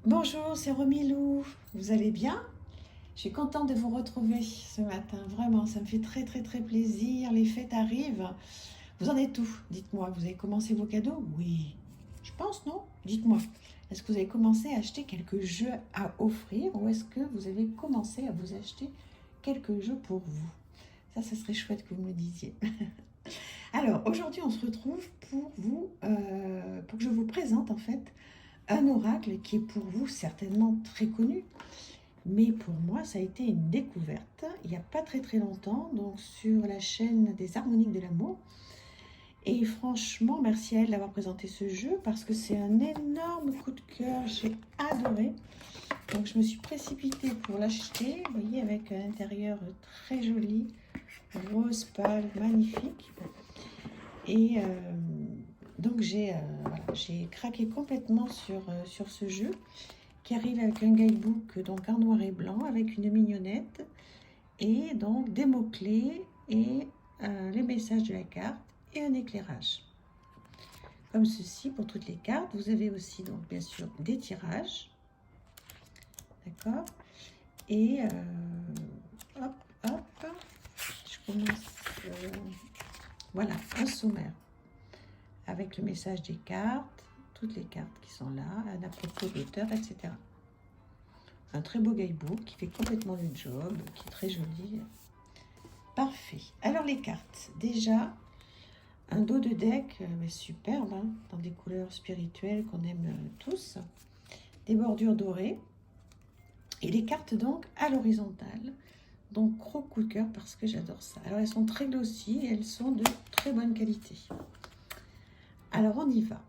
Bonjour, c'est Romilou. Vous allez bien? Je suis contente de vous retrouver ce matin. Vraiment, ça me fait très plaisir. Les fêtes arrivent. Vous en êtes où? Dites-moi, vous avez commencé vos cadeaux? Oui, je pense, non? Dites-moi. Est-ce que vous avez commencé à acheter quelques jeux à offrir ou est-ce que vous avez commencé à vous acheter quelques jeux pour vous? Ça serait chouette que vous me le disiez. Alors, aujourd'hui, on se retrouve pour que je vous présente en fait un oracle qui est pour vous certainement très connu, mais pour moi ça a été une découverte il n'y a pas très longtemps, donc sur la chaîne des Harmoniques de l'amour. Et franchement, merci à elle d'avoir présenté ce jeu parce que c'est un énorme coup de cœur, j'ai adoré. Donc je me suis précipitée pour l'acheter, vous voyez, avec un intérieur très joli, rose pâle, magnifique. Et donc j'ai craqué complètement sur ce jeu qui arrive avec un guidebook donc en noir et blanc avec une mignonnette et donc des mots-clés et les messages de la carte et un éclairage. Comme ceci pour toutes les cartes. Vous avez aussi donc bien sûr des tirages. D'accord. Et hop, hop, je commence. Voilà, un sommaire avec le message des cartes, toutes les cartes qui sont là, à propos de l'auteur, etc. Un très beau guidebook qui fait complètement le job, qui est très joli. Parfait. Alors les cartes, déjà un dos de deck mais superbe, hein, dans des couleurs spirituelles qu'on aime tous, des bordures dorées et les cartes donc à l'horizontale. Donc gros coup de cœur parce que j'adore ça. Alors elles sont très glossy et elles sont de très bonne qualité. Alors on y va.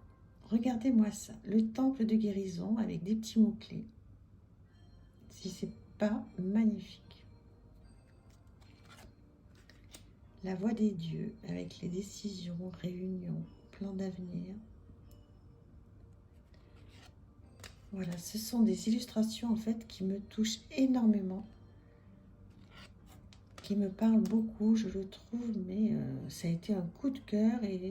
Regardez-moi ça, le temple de guérison avec des petits mots-clés. Si c'est pas magnifique. La voix des dieux avec les décisions, réunions, plans d'avenir. Voilà, ce sont des illustrations en fait qui me touchent énormément, qui me parlent beaucoup, je le trouve, mais ça a été un coup de cœur et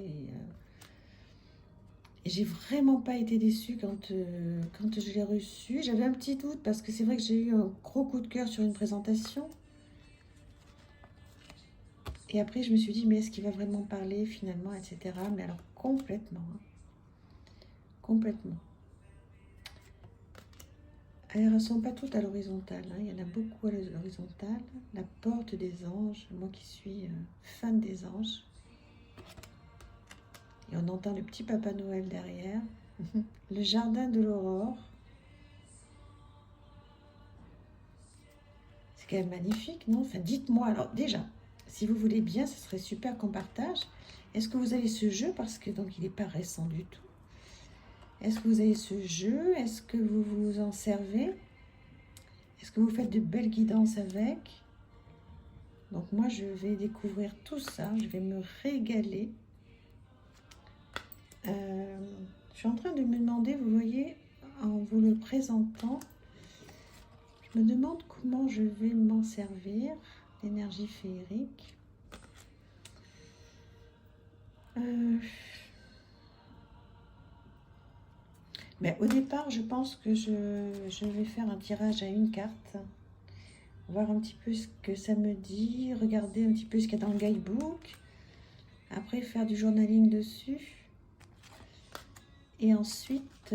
j'ai vraiment pas été déçue quand je l'ai reçu. J'avais un petit doute parce que c'est vrai que j'ai eu un gros coup de cœur sur une présentation. Et après, je me suis dit, mais est-ce qu'il va vraiment parler finalement, etc. Mais alors, complètement. Hein. Complètement. Elles ne sont pas toutes à l'horizontale. Hein. Il y en a beaucoup à l'horizontale. La porte des anges, moi qui suis fan des anges. Et on entend le petit Papa Noël derrière. Le jardin de l'aurore. C'est quand même magnifique, non? Enfin, dites-moi, alors déjà, si vous voulez bien, ce serait super qu'on partage. Est-ce que vous avez ce jeu? Parce que donc il n'est pas récent du tout. Est-ce que vous avez ce jeu? Est-ce que vous vous en servez? Est-ce que vous faites de belles guidances avec? Donc moi, je vais découvrir tout ça. Je vais me régaler. Je suis en train de me demander, vous voyez, en vous le présentant, je me demande comment je vais m'en servir. L'énergie féerique. Mais au départ, je pense que je vais faire un tirage à une carte. Voir un petit peu ce que ça me dit. Regarder un petit peu ce qu'il y a dans le guidebook. Après, faire du journaling dessus. Et ensuite,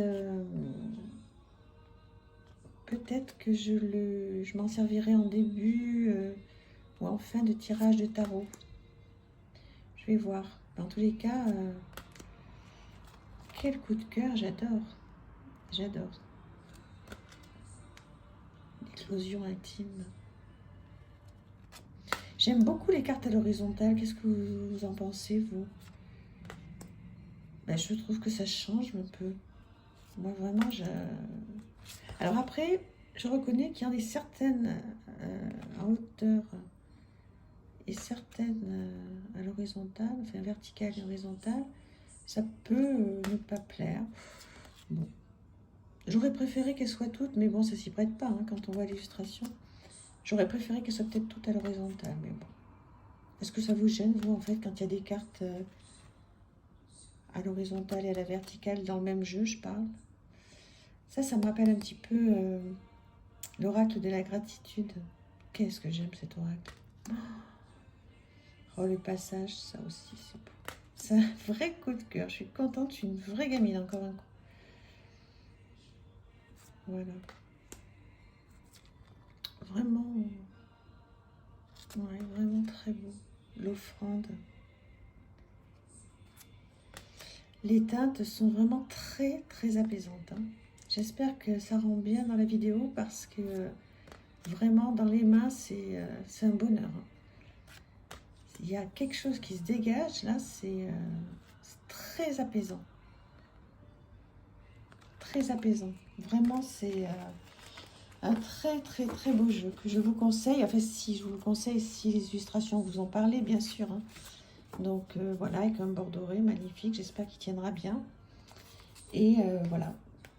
peut-être que je m'en servirai en début ou en fin de tirage de tarot. Je vais voir. Dans tous les cas, quel coup de cœur, j'adore. J'adore. L'éclosion intime. J'aime beaucoup les cartes à l'horizontale. Qu'est-ce que vous en pensez, vous? Ben, je trouve que ça change un peu. Moi, vraiment, Alors après, je reconnais qu'il y en a certaines en hauteur et certaines à l'horizontale, enfin verticale et horizontale. Ça peut ne pas plaire. Bon. J'aurais préféré qu'elles soient toutes, mais bon, ça s'y prête pas hein, quand on voit l'illustration. J'aurais préféré qu'elles soient peut-être toutes à l'horizontale, mais bon. Est-ce que ça vous gêne, vous, en fait, quand il y a des cartes à l'horizontale et à la verticale dans le même jeu, je parle? Ça me rappelle un petit peu l'oracle de la gratitude. Qu'est-ce que j'aime cet oracle. Oh, le passage, ça aussi, c'est beau. C'est un vrai coup de cœur. Je suis contente, je suis une vraie gamine, encore un coup. Voilà. Vraiment, ouais, vraiment très beau. L'offrande. Les teintes sont vraiment très, très apaisantes, hein. J'espère que ça rend bien dans la vidéo parce que vraiment, dans les mains, c'est un bonheur, hein. Il y a quelque chose qui se dégage, là, c'est très apaisant. Très apaisant. Vraiment, c'est un très, très, très beau jeu que je vous conseille. Enfin, si je vous le conseille, si les illustrations vous en parlez, bien sûr, hein. Donc, voilà, avec un bord doré magnifique. J'espère qu'il tiendra bien. Et voilà,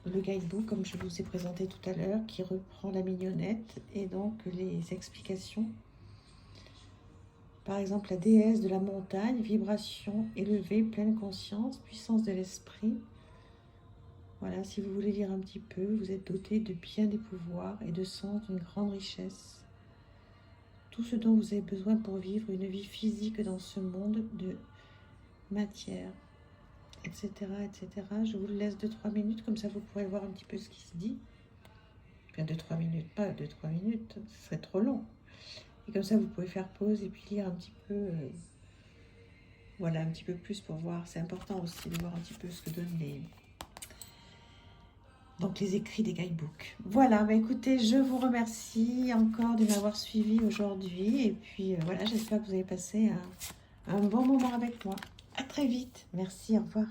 le guidebook, comme je vous ai présenté tout à l'heure, qui reprend la mignonnette et donc les explications. Par exemple, la déesse de la montagne, vibration élevée, pleine conscience, puissance de l'esprit. Voilà, si vous voulez lire un petit peu, vous êtes doté de bien des pouvoirs et de sens d'une grande richesse. Tout ce dont vous avez besoin pour vivre une vie physique dans ce monde de matière, etc., etc. Je vous le laisse 2-3 minutes, comme ça vous pourrez voir un petit peu ce qui se dit. Enfin, 2-3 minutes, pas 2-3 minutes, ce serait trop long. Et comme ça, vous pouvez faire pause et puis lire un petit peu, voilà, un petit peu plus pour voir. C'est important aussi de voir un petit peu ce que donnent les écrits des guidebooks. Voilà, bah écoutez, je vous remercie encore de m'avoir suivi aujourd'hui. Et puis voilà, j'espère que vous avez passé un bon moment avec moi. À très vite. Merci, au revoir.